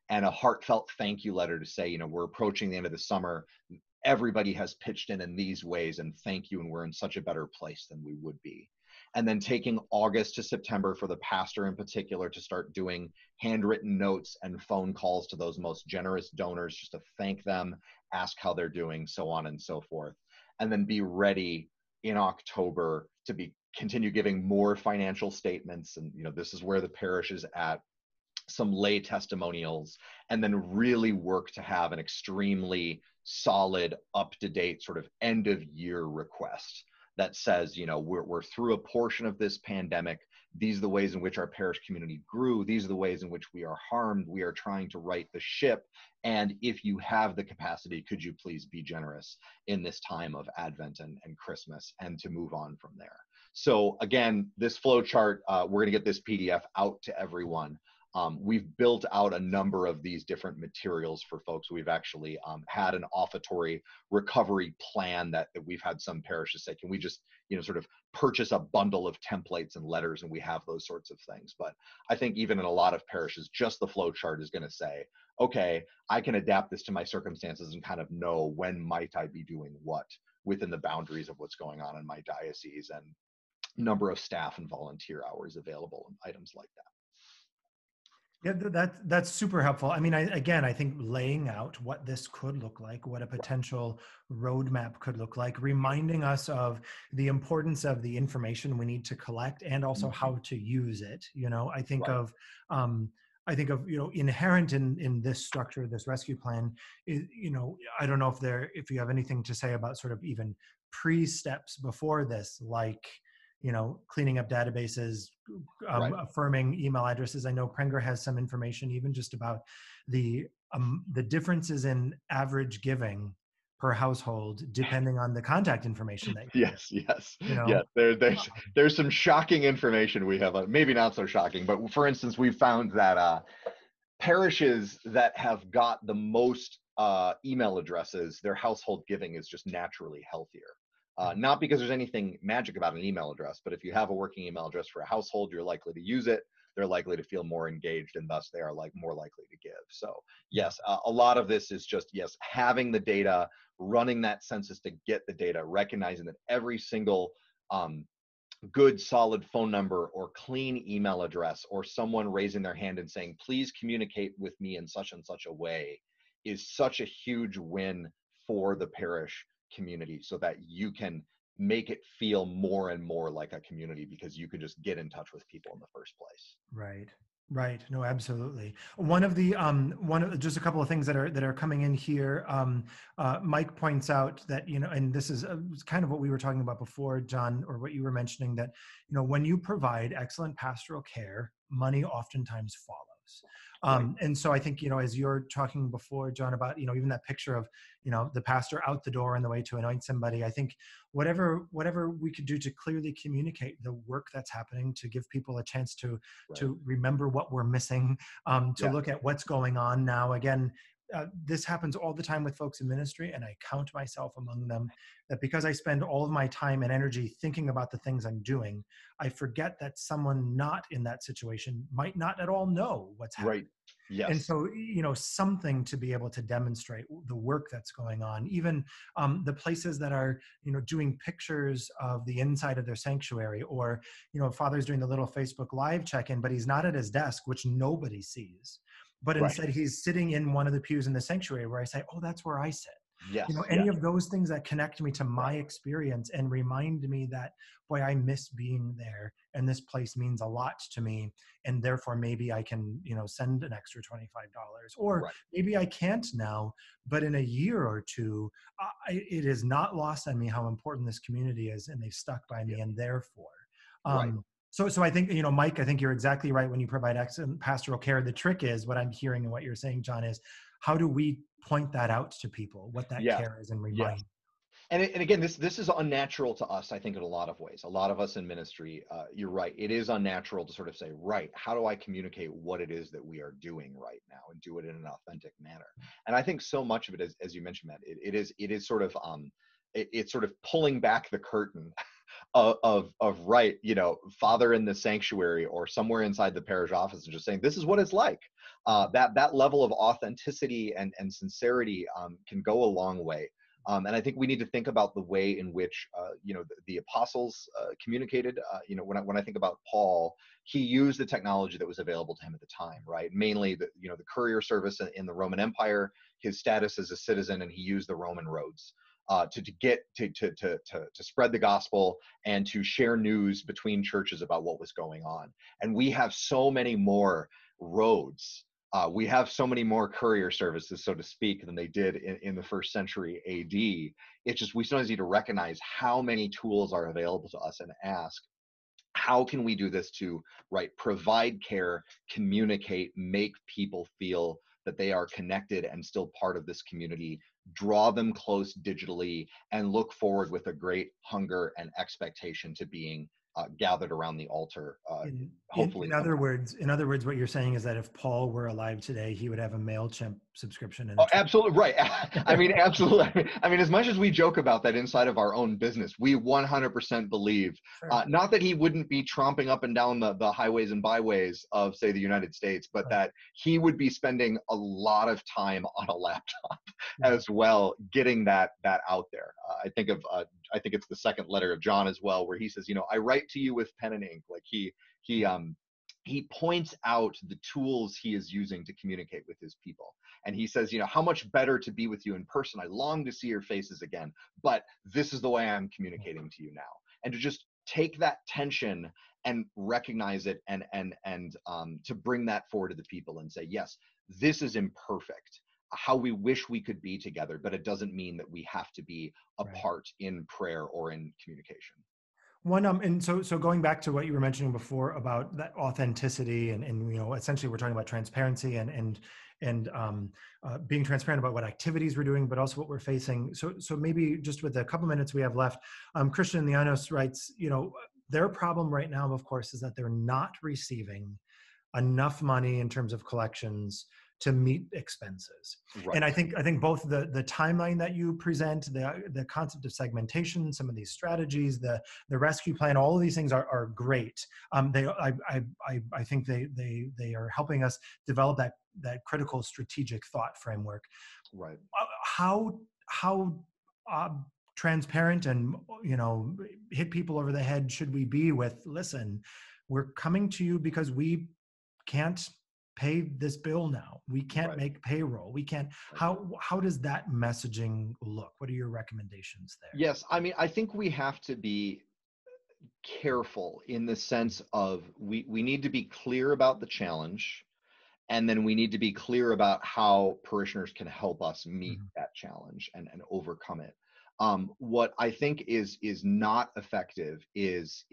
and a heartfelt thank you letter to say, we're approaching the end of the summer. Everybody has pitched in these ways, and thank you, and we're in such a better place than we would be. And then taking August to September for the pastor in particular to start doing handwritten notes and phone calls to those most generous donors, just to thank them, ask how they're doing, so on and so forth. And then be ready in October to continue giving more financial statements. And, this is where the parish is at, some lay testimonials, and then really work to have an extremely solid, up-to-date sort of end-of-year request that says, we're through a portion of this pandemic. these are the ways in which our parish community grew, these are the ways in which we are harmed, we are trying to right the ship, and if you have the capacity, could you please be generous in this time of Advent and Christmas, and to move on from there. So again, this flow chart, we're going to get this PDF out to everyone. We've built out a number of these different materials for folks. We've actually had an offertory recovery plan that we've had some parishes say, can we just, sort of purchase a bundle of templates and letters, and we have those sorts of things. But I think even in a lot of parishes, just the flow chart is going to say, okay, I can adapt this to my circumstances and kind of know when might I be doing what within the boundaries of what's going on in my diocese, and number of staff and volunteer hours available and items like that. Yeah, that's super helpful. I mean, I think laying out what this could look like, what a potential roadmap could look like, reminding us of the importance of the information we need to collect, and also how to use it. I think Right. I think of inherent in this structure, this rescue plan is, I don't know if you have anything to say about sort of even pre-steps before this, like cleaning up databases, Right. affirming email addresses. I know Prenger has some information even just about the differences in average giving per household depending on the contact information that you Yes, yes, you know yes. There's some shocking information we have. Maybe not so shocking, but for instance, we found that parishes that have got the most email addresses, their household giving is just naturally healthier. Not because there's anything magic about an email address, but if you have a working email address for a household, you're likely to use it. They're likely to feel more engaged, and thus they are more likely to give. So yes, a lot of this is just, yes, having the data, running that census to get the data, recognizing that every single good solid phone number or clean email address, or someone raising their hand and saying, please communicate with me in such and such a way, is such a huge win for the parish community, so that you can make it feel more and more like a community, because you can just get in touch with people in the first place. Right. No, absolutely. One of the just a couple of things that are coming in here. Mike points out that and this is kind of what we were talking about before, John, or what you were mentioning, that when you provide excellent pastoral care, money oftentimes follows. Right. And so I think as you're talking before, John, about even that picture of the pastor out the door on the way to anoint somebody. I think whatever we could do to clearly communicate the work that's happening, to give people a chance to remember what we're missing, to look at what's going on now. Again, this happens all the time with folks in ministry, and I count myself among them, that because I spend all of my time and energy thinking about the things I'm doing, I forget that someone not in that situation might not at all know what's happening. Right. Yes. And so, something to be able to demonstrate the work that's going on, even the places that are, doing pictures of the inside of their sanctuary, or, Father's doing the little Facebook Live check-in, but he's not at his desk, which nobody sees. But instead he's sitting in one of the pews in the sanctuary, where I say, oh, that's where I sit. Yes. Any of those things that connect me to my experience and remind me that, boy, I miss being there, and this place means a lot to me, and therefore maybe I can, send an extra $25, or maybe I can't now, but in a year or two, it is not lost on me how important this community is, and they've stuck by me, and therefore. So I think, Mike, I think you're exactly right when you provide excellent pastoral care. The trick is, what I'm hearing and what you're saying, John, is how do we point that out to people, what that care is, and remind them? And again, this is unnatural to us, I think, in a lot of ways. A lot of us in ministry, you're right, it is unnatural to sort of say, right, how do I communicate what it is that we are doing right now, and do it in an authentic manner? And I think so much of it, as you mentioned, Matt, it is sort of it's sort of pulling back the curtain of right, Father in the sanctuary or somewhere inside the parish office, and just saying, this is what it's like. That level of authenticity and sincerity can go a long way. And I think we need to think about the way in which, the apostles communicated. When I think about Paul, he used the technology that was available to him at the time, right? Mainly the courier service in the Roman Empire, his status as a citizen, and he used the Roman roads to spread the gospel and to share news between churches about what was going on. And we have so many more roads. We have so many more courier services, so to speak, than they did in the first century AD. It's just, we sometimes need to recognize how many tools are available to us, and ask, how can we do this to, right, provide care, communicate, make people feel that they are connected and still part of this community, draw them close digitally, and look forward with a great hunger and expectation to being gathered around the altar, hopefully sometime. In other words, what you're saying is that if Paul were alive today, he would have a MailChimp subscription and a Oh, Twitter. absolutely right. I mean, absolutely. I mean, as much as we joke about that inside of our own business, we 100% believe, Sure. not that he wouldn't be tromping up and down the highways and byways of, say, the United States, but Right. that he would be spending a lot of time on a laptop Yeah. as well, getting that out there. I think it's the second letter of John as well, where he says, I write to you with pen and ink. Like he points out the tools he is using to communicate with his people. And he says, how much better to be with you in person. I long to see your faces again, but this is the way I'm communicating to you now. And to just take that tension and recognize it and to bring that forward to the people and say, yes, this is imperfect, how we wish we could be together, but it doesn't mean that we have to be apart in prayer or in communication. And so going back to what you were mentioning before about that authenticity and essentially we're talking about transparency and being transparent about what activities we're doing, but also what we're facing. So maybe just with a couple minutes we have left, Christian Lianos writes, their problem right now, of course, is that they're not receiving enough money in terms of collections to meet expenses. Right. And I think both the timeline that you present, the concept of segmentation, some of these strategies, the rescue plan, all of these things are great. I think they are helping us develop that critical strategic thought framework. Right. How transparent and hit people over the head should we be with, listen, we're coming to you because we can't pay this bill now. We can't make payroll. We can't. How does that messaging look? What are your recommendations there? Yes, I mean, I think we have to be careful in the sense of we need to be clear about the challenge, and then we need to be clear about how parishioners can help us meet that challenge and overcome it. What I think is not effective is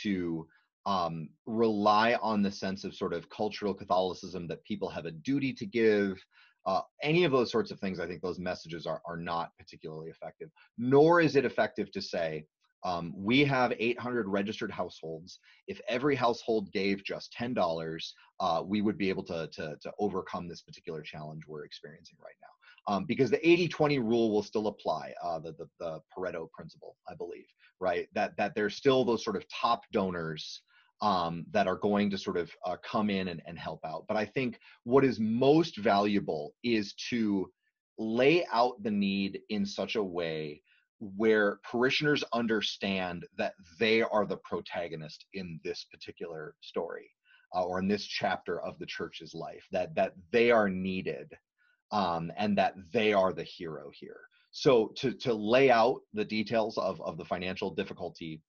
to rely on the sense of sort of cultural Catholicism that people have a duty to give. Any of those sorts of things, I think those messages are not particularly effective. Nor is it effective to say, we have 800 registered households. If every household gave just $10, we would be able to overcome this particular challenge we're experiencing right now. Because the 80-20 rule will still apply, the Pareto principle, I believe, right? That there's still those sort of top donors that are going to sort of come in and help out. But I think what is most valuable is to lay out the need in such a way where parishioners understand that they are the protagonist in this particular story or in this chapter of the church's life, that they are needed and that they are the hero here. So to lay out the details of the financial difficulty,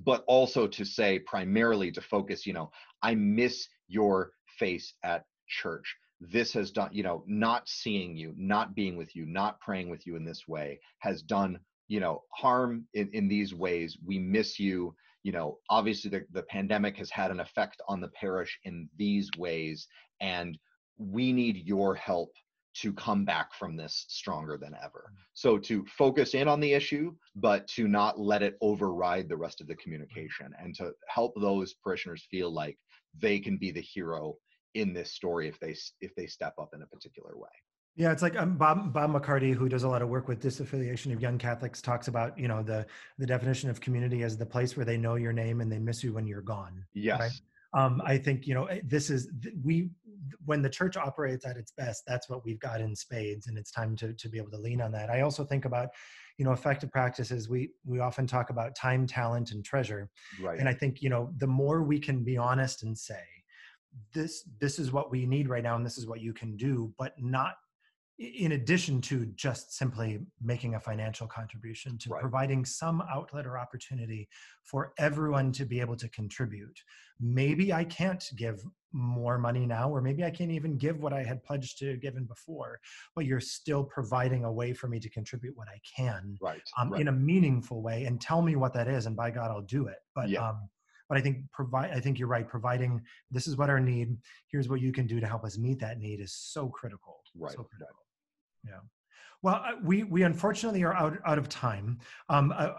but also to say primarily to focus, I miss your face at church. This has done, not seeing you, not being with you, not praying with you in this way has done, harm in these ways. We miss you. Obviously the pandemic has had an effect on the parish in these ways, and we need your help to come back from this stronger than ever. So to focus in on the issue, but to not let it override the rest of the communication, and to help those parishioners feel like they can be the hero in this story if they step up in a particular way. Yeah, it's like Bob McCarty, who does a lot of work with disaffiliation of young Catholics, talks about the definition of community as the place where they know your name and they miss you when you're gone. Yes. Right? I think this is when the church operates at its best, that's what we've got in spades, and it's time to be able to lean on that. I also think about effective practices. We often talk about time, talent, and treasure, right. And I think the more we can be honest and say this is what we need right now, and this is what you can do, but not in addition to just simply making a financial contribution, to providing some outlet or opportunity for everyone to be able to contribute. Maybe I can't give more money now, or maybe I can't even give what I had pledged to give in before, but you're still providing a way for me to contribute what I can in a meaningful way, and tell me what that is, and by God, I'll do it. But But I think you're right. Providing this is what our need. Here's what you can do to help us meet that need is so critical. Right. So critical. Yeah. Well, we unfortunately are out of time.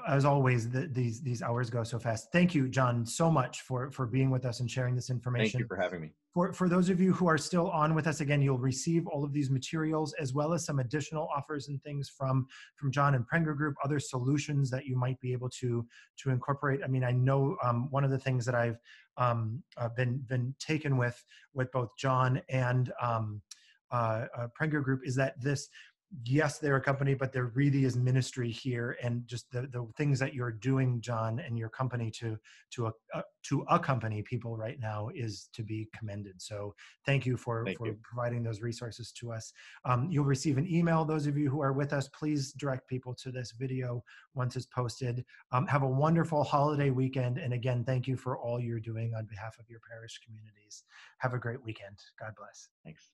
As always, these hours go so fast. Thank you, John, so much for being with us and sharing this information. Thank you for having me. For those of you who are still on with us, again, you'll receive all of these materials as well as some additional offers and things from John and Prenger Group, other solutions that you might be able to incorporate. I mean, I know one of the things that I've been taken with both John and Prenger Group is that yes, they're a company, but there really is ministry here, and just the things that you're doing, John, and your company to accompany people right now is to be commended. So thank you for providing those resources to us. You'll receive an email. Those of you who are with us, please direct people to this video once it's posted. Have a wonderful holiday weekend, and again, thank you for all you're doing on behalf of your parish communities. Have a great weekend. God bless. Thanks.